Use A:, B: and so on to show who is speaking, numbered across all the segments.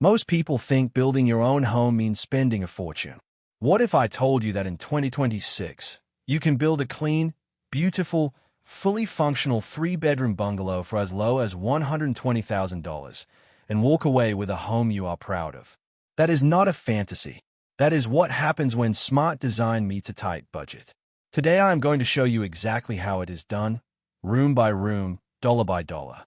A: Most people think building your own home means spending a fortune. What if I told you that in 2026, you can build a clean, beautiful, fully functional three-bedroom bungalow for as low as $120,000 and walk away with a home you are proud of? That is not a fantasy. That is what happens when smart design meets a tight budget. Today I am going to show you exactly how it is done, room by room, dollar by dollar.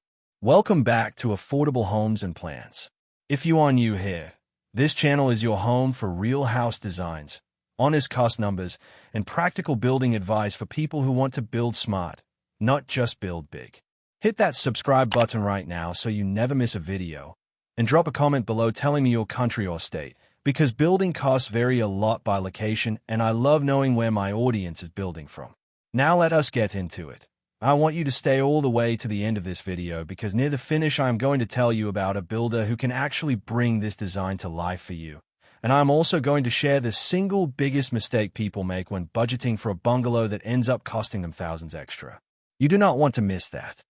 A: Welcome back to Affordable Homes and Plans. If you are new here, this channel is your home for real house designs, honest cost numbers, and practical building advice for people who want to build smart, not just build big. Hit that subscribe button right now so you never miss a video, and drop a comment below telling me your country or state, because building costs vary a lot by location and I love knowing where my audience is building from. Now let us get into it. I want you to stay all the way to the end of this video because near the finish I am going to tell you about a builder who can actually bring this design to life for you. And I'm also going to share the single biggest mistake people make when budgeting for a bungalow that ends up costing them thousands extra. You do not want to miss that.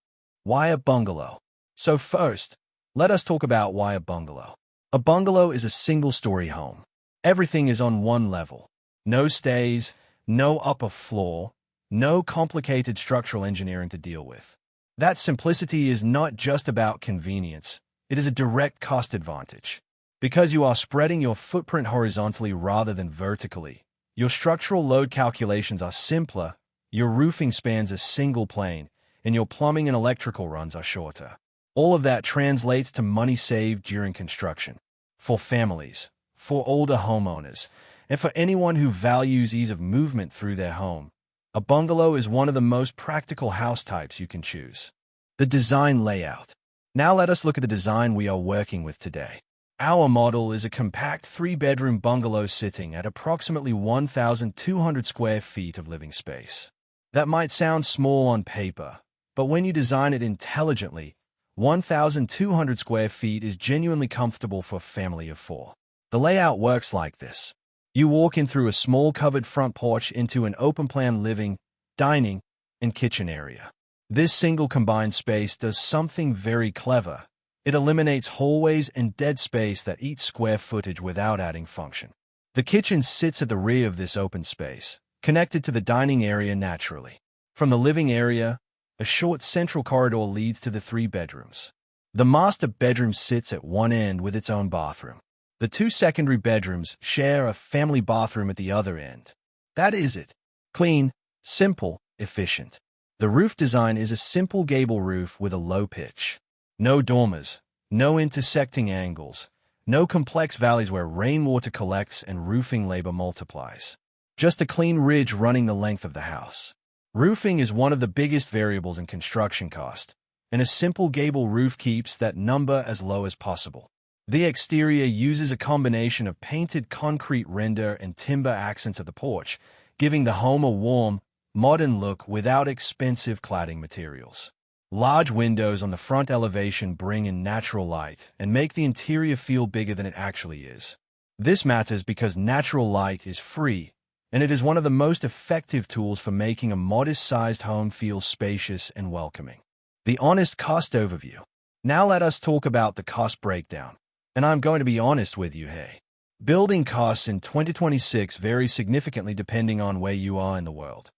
A: Why a bungalow? So first, let us talk about why a bungalow. A bungalow is a single-story home. Everything is on one level. No stays, no upper floor, no complicated structural engineering to deal with. That simplicity is not just about convenience, it is a direct cost advantage. Because you are spreading your footprint horizontally rather than vertically, your structural load calculations are simpler, your roofing spans a single plane, and your plumbing and electrical runs are shorter. All of that translates to money saved during construction. For families, for older homeowners, and for anyone who values ease of movement through their home, a bungalow is one of the most practical house types you can choose. The design layout. Now let us look at the design we are working with today. Our model is a compact three-bedroom bungalow sitting at approximately 1,200 square feet of living space. That might sound small on paper, but when you design it intelligently, 1,200 square feet is genuinely comfortable for a family of four. The layout works like this. You walk in through a small covered front porch into an open-plan living, dining, and kitchen area. This single combined space does something very clever. It eliminates hallways and dead space that eat square footage without adding function. The kitchen sits at the rear of this open space, connected to the dining area naturally. From the living area, a short central corridor leads to the three bedrooms. The master bedroom sits at one end with its own bathroom. The two secondary bedrooms share a family bathroom at the other end. That is it. Clean, simple, efficient. The roof design is a simple gable roof with a low pitch. No dormers, no intersecting angles, no complex valleys where rainwater collects and roofing labor multiplies. Just a clean ridge running the length of the house. Roofing is one of the biggest variables in construction cost, and a simple gable roof keeps that number as low as possible. The exterior uses a combination of painted concrete render and timber accents at the porch, giving the home a warm, modern look without expensive cladding materials. Large windows on the front elevation bring in natural light and make the interior feel bigger than it actually is. This matters because natural light is free, and it is one of the most effective tools for making a modest-sized home feel spacious and welcoming. The honest cost overview. Now let us talk about the cost breakdown. And I'm going to be honest with you, hey. Building costs in 2026 vary significantly depending on where you are in the world.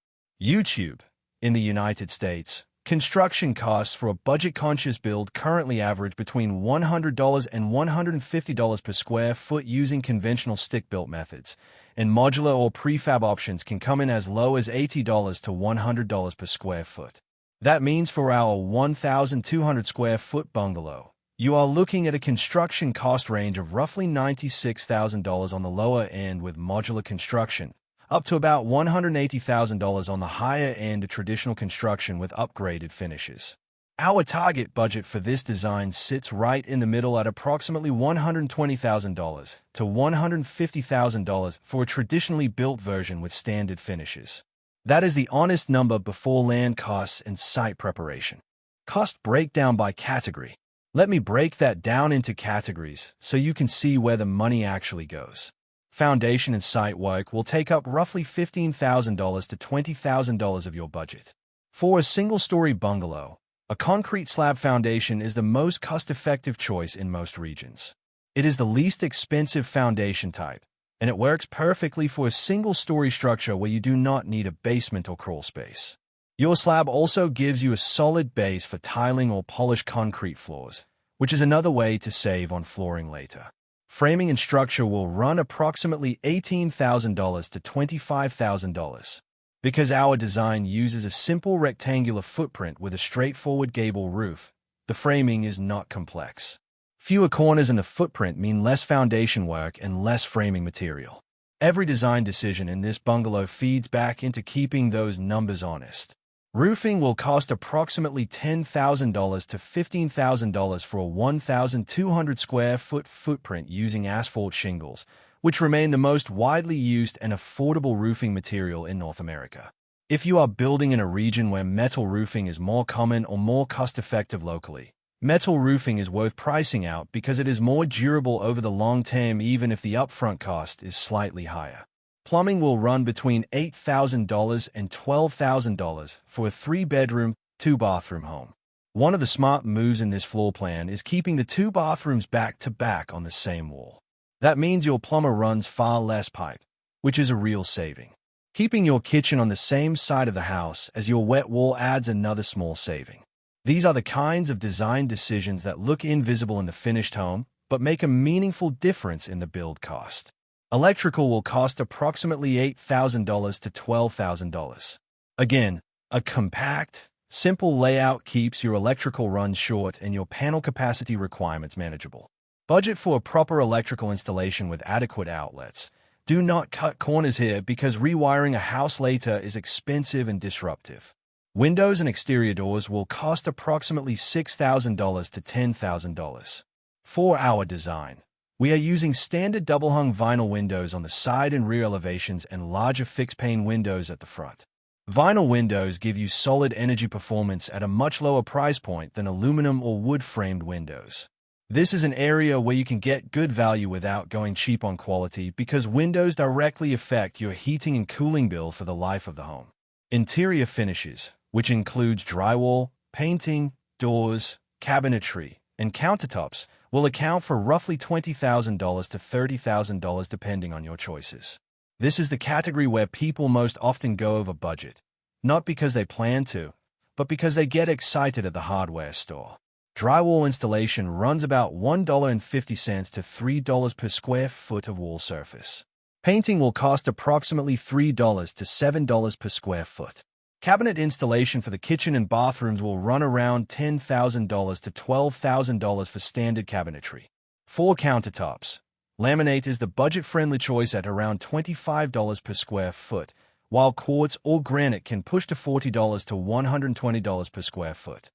A: YouTube, in the United States, construction costs for a budget-conscious build currently average between $100 and $150 per square foot using conventional stick-built methods, and modular or prefab options can come in as low as $80 to $100 per square foot. That means for our 1,200 square foot bungalow, you are looking at a construction cost range of roughly $96,000 on the lower end with modular construction, up to about $180,000 on the higher end of traditional construction with upgraded finishes. Our target budget for this design sits right in the middle at approximately $120,000 to $150,000 for a traditionally built version with standard finishes. That is the honest number before land costs and site preparation. Cost breakdown by category. Let me break that down into categories so you can see where the money actually goes. Foundation and site work will take up roughly $15,000 to $20,000 of your budget. For a single-story bungalow, a concrete slab foundation is the most cost-effective choice in most regions. It is the least expensive foundation type, and it works perfectly for a single-story structure where you do not need a basement or crawl space. Your slab also gives you a solid base for tiling or polished concrete floors, which is another way to save on flooring later. Framing and structure will run approximately $18,000 to $25,000. Because our design uses a simple rectangular footprint with a straightforward gable roof, the framing is not complex. Fewer corners in the footprint mean less foundation work and less framing material. Every design decision in this bungalow feeds back into keeping those numbers honest. Roofing will cost approximately $10,000 to $15,000 for a 1,200 square foot footprint using asphalt shingles, which remain the most widely used and affordable roofing material in North America. If you are building in a region where metal roofing is more common or more cost-effective locally, metal roofing is worth pricing out because it is more durable over the long term even if the upfront cost is slightly higher. Plumbing will run between $8,000 and $12,000 for a 3-bedroom, 2-bathroom home. One of the smart moves in this floor plan is keeping the 2 bathrooms back-to-back on the same wall. That means your plumber runs far less pipe, which is a real saving. Keeping your kitchen on the same side of the house as your wet wall adds another small saving. These are the kinds of design decisions that look invisible in the finished home, but make a meaningful difference in the build cost. Electrical will cost approximately $8,000 to $12,000. Again, a compact, simple layout keeps your electrical runs short and your panel capacity requirements manageable. Budget for a proper electrical installation with adequate outlets. Do not cut corners here because rewiring a house later is expensive and disruptive. Windows and exterior doors will cost approximately $6,000 to $10,000. For our design, we are using standard double-hung vinyl windows on the side and rear elevations and larger fixed-pane windows at the front. Vinyl windows give you solid energy performance at a much lower price point than aluminum or wood-framed windows. This is an area where you can get good value without going cheap on quality because windows directly affect your heating and cooling bill for the life of the home. Interior finishes, which includes drywall, painting, doors, cabinetry, and countertops, will account for roughly $20,000 to $30,000 depending on your choices. This is the category where people most often go over budget, not because they plan to, but because they get excited at the hardware store. Drywall installation runs about $1.50 to $3 per square foot of wall surface. Painting will cost approximately $3 to $7 per square foot. Cabinet installation for the kitchen and bathrooms will run around $10,000 to $12,000 for standard cabinetry. For countertops, laminate is the budget-friendly choice at around $25 per square foot, while quartz or granite can push to $40 to $120 per square foot.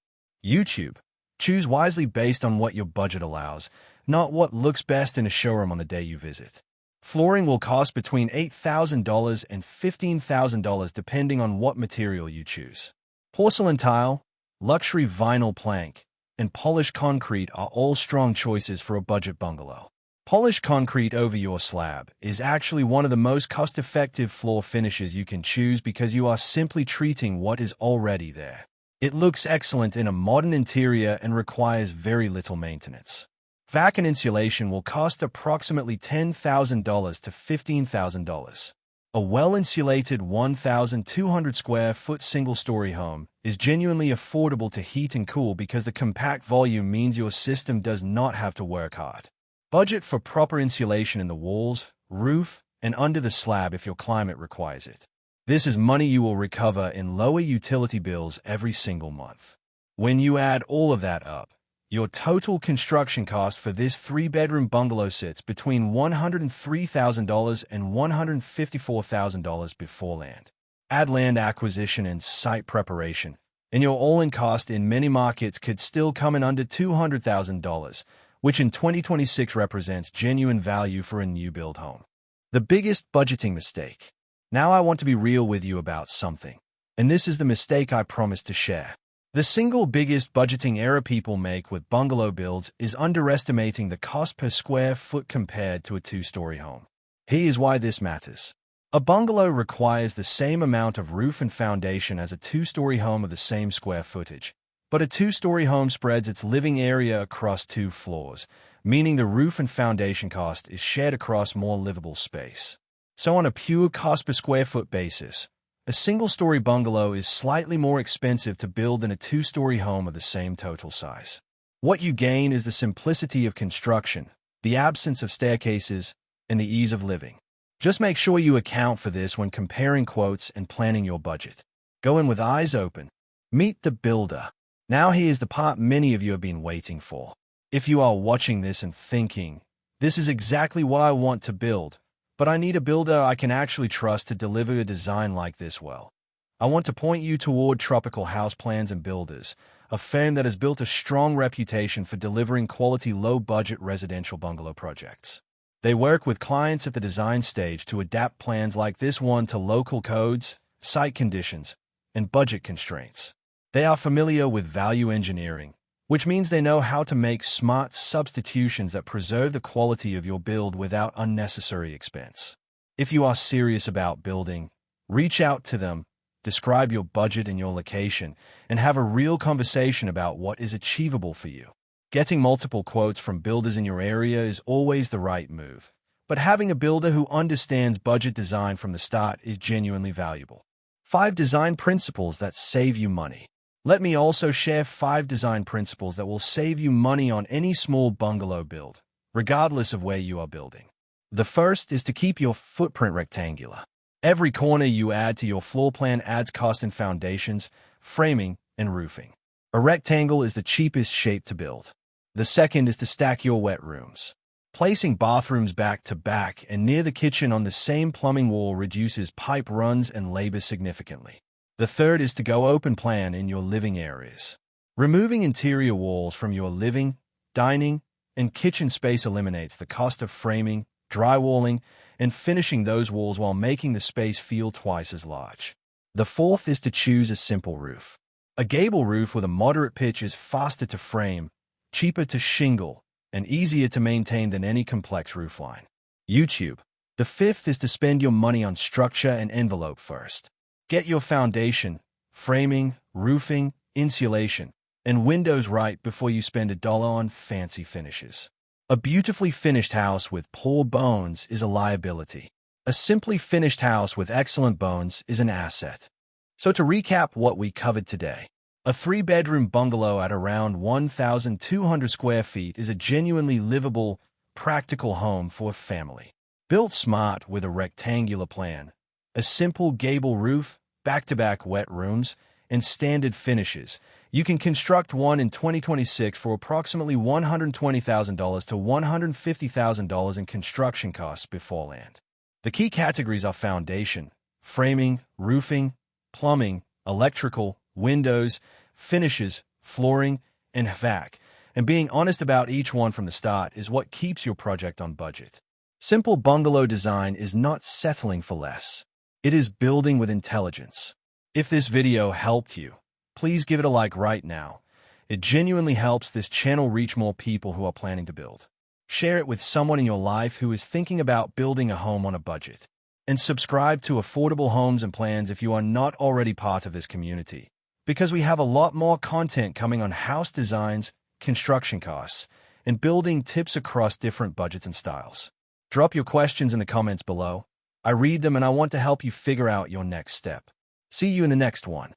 A: YouTube. Choose wisely based on what your budget allows, not what looks best in a showroom on the day you visit. Flooring will cost between $8,000 and $15,000 depending on what material you choose. Porcelain tile, luxury vinyl plank, and polished concrete are all strong choices for a budget bungalow. Polished concrete over your slab is actually one of the most cost-effective floor finishes you can choose because you are simply treating what is already there. It looks excellent in a modern interior and requires very little maintenance. Vac and insulation will cost approximately $10,000 to $15,000. A well-insulated 1,200 square foot single-story home is genuinely affordable to heat and cool because the compact volume means your system does not have to work hard. Budget for proper insulation in the walls, roof, and under the slab if your climate requires it. This is money you will recover in lower utility bills every single month. When you add all of that up, your total construction cost for this 3-bedroom bungalow sits between $103,000 and $154,000 before land. Add land acquisition and site preparation, and your all-in cost in many markets could still come in under $200,000, which in 2026 represents genuine value for a new build home. The biggest budgeting mistake. Now I want to be real with you about something, and this is the mistake I promised to share. The single biggest budgeting error people make with bungalow builds is underestimating the cost per square foot compared to a 2-story home. Here's why this matters. A bungalow requires the same amount of roof and foundation as a 2-story home of the same square footage, but a 2-story home spreads its living area across 2 floors, meaning the roof and foundation cost is shared across more livable space. So on a pure cost per square foot basis, a single-story bungalow is slightly more expensive to build than a two-story home of the same total size. What you gain is the simplicity of construction, the absence of staircases, and the ease of living. Just make sure you account for this when comparing quotes and planning your budget. Go in with eyes open. Meet the builder. Now here's the part many of you have been waiting for. If you are watching this and thinking, this is exactly what I want to build, but I need a builder I can actually trust to deliver a design like this well, I want to point you toward Tropical House Plans and Builders, a firm that has built a strong reputation for delivering quality low-budget residential bungalow projects. They work with clients at the design stage to adapt plans like this one to local codes, site conditions, and budget constraints. They are familiar with value engineering, which means they know how to make smart substitutions that preserve the quality of your build without unnecessary expense. If you are serious about building, reach out to them, describe your budget and your location, and have a real conversation about what is achievable for you. Getting multiple quotes from builders in your area is always the right move, but having a builder who understands budget design from the start is genuinely valuable. 5 design principles that save you money. Let me also share 5 design principles that will save you money on any small bungalow build, regardless of where you are building. The first is to keep your footprint rectangular. Every corner you add to your floor plan adds cost in foundations, framing, and roofing. A rectangle is the cheapest shape to build. The second is to stack your wet rooms. Placing bathrooms back to back and near the kitchen on the same plumbing wall reduces pipe runs and labor significantly. The third is to go open plan in your living areas. Removing interior walls from your living, dining, and kitchen space eliminates the cost of framing, drywalling, and finishing those walls while making the space feel twice as large. The fourth is to choose a simple roof. A gable roof with a moderate pitch is faster to frame, cheaper to shingle, and easier to maintain than any complex roofline. YouTube. The fifth is to spend your money on structure and envelope first. Get your foundation, framing, roofing, insulation, and windows right before you spend $1 on fancy finishes. A beautifully finished house with poor bones is a liability. A simply finished house with excellent bones is an asset. So to recap what we covered today, a 3-bedroom bungalow at around 1,200 square feet is a genuinely livable, practical home for a family. Built smart with a rectangular plan, a simple gable roof, back-to-back wet rooms, and standard finishes, you can construct one in 2026 for approximately $120,000 to $150,000 in construction costs before land. The key categories are foundation, framing, roofing, plumbing, electrical, windows, finishes, flooring, and HVAC, and being honest about each one from the start is what keeps your project on budget. Simple bungalow design is not settling for less. It is building with intelligence. If this video helped you, please give it a like right now. It genuinely helps this channel reach more people who are planning to build. Share it with someone in your life who is thinking about building a home on a budget. And subscribe to Affordable Homes and Plans if you are not already part of this community, because we have a lot more content coming on house designs, construction costs, and building tips across different budgets and styles. Drop your questions in the comments below. I read them and I want to help you figure out your next step. See you in the next one.